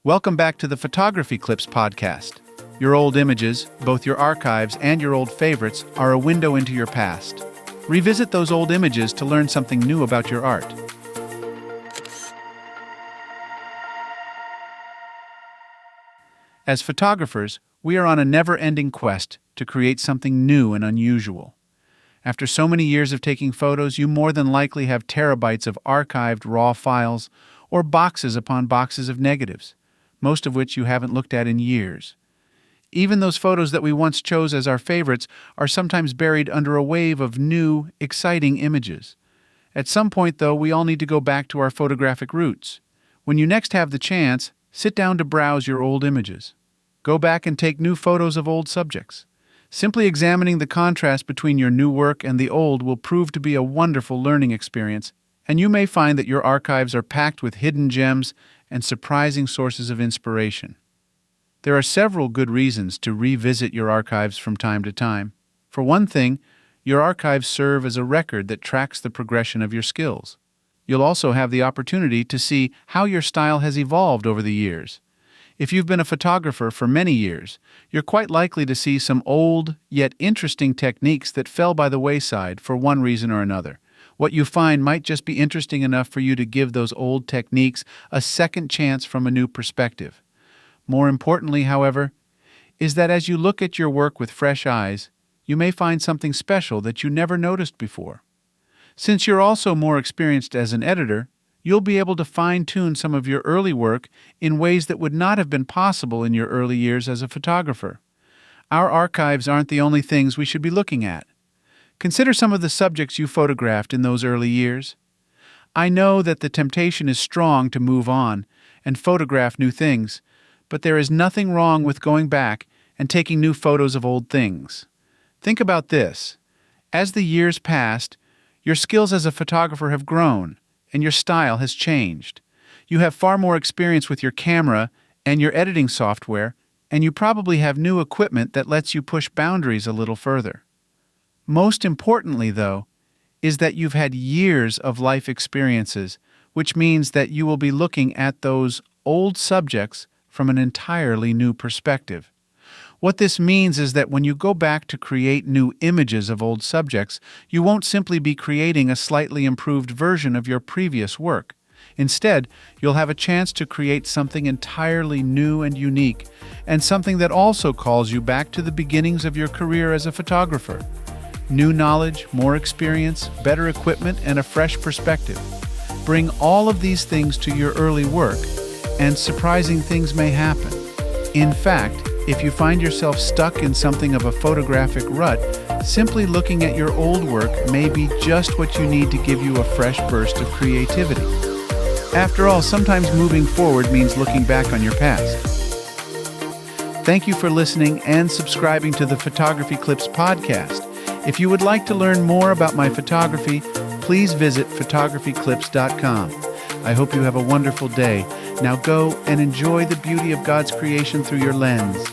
Welcome back to the Photography Clips podcast. Your old images, both your archives and your old favorites, are a window into your past. Revisit those old images to learn something new about your art. As photographers, we are on a never-ending quest to create something new and unusual. After so many years of taking photos, you more than likely have terabytes of archived raw files or boxes upon boxes of negatives, most of which you haven't looked at in years. Even those photos that we once chose as our favorites are sometimes buried under a wave of new, exciting images. At some point, though, we all need to go back to our photographic roots. When you next have the chance, sit down to browse your old images. Go back and take new photos of old subjects. Simply examining the contrast between your new work and the old will prove to be a wonderful learning experience, and you may find that your archives are packed with hidden gems and surprising sources of inspiration. There are several good reasons to revisit your archives from time to time. For one thing, your archives serve as a record that tracks the progression of your skills. You'll also have the opportunity to see how your style has evolved over the years. If you've been a photographer for many years, you're quite likely to see some old, yet interesting techniques that fell by the wayside for one reason or another. What you find might just be interesting enough for you to give those old techniques a second chance from a new perspective. More importantly, however, is that as you look at your work with fresh eyes, you may find something special that you never noticed before. Since you're also more experienced as an editor, you'll be able to fine-tune some of your early work in ways that would not have been possible in your early years as a photographer. Our archives aren't the only things we should be looking at. Consider some of the subjects you photographed in those early years. I know that the temptation is strong to move on and photograph new things, but there is nothing wrong with going back and taking new photos of old things. Think about this. As the years passed, your skills as a photographer have grown, and your style has changed. You have far more experience with your camera and your editing software, and you probably have new equipment that lets you push boundaries a little further. Most importantly, though, is that you've had years of life experiences, which means that you will be looking at those old subjects from an entirely new perspective. What this means is that when you go back to create new images of old subjects, you won't simply be creating a slightly improved version of your previous work. Instead, you'll have a chance to create something entirely new and unique, and something that also calls you back to the beginnings of your career as a photographer. New knowledge, more experience, better equipment, and a fresh perspective. Bring all of these things to your early work, and surprising things may happen. In fact, if you find yourself stuck in something of a photographic rut, simply looking at your old work may be just what you need to give you a fresh burst of creativity. After all, sometimes moving forward means looking back on your past. Thank you for listening and subscribing to the Photography Clips podcast. If you would like to learn more about my photography, please visit photographyclips.com. I hope you have a wonderful day. Now go and enjoy the beauty of God's creation through your lens.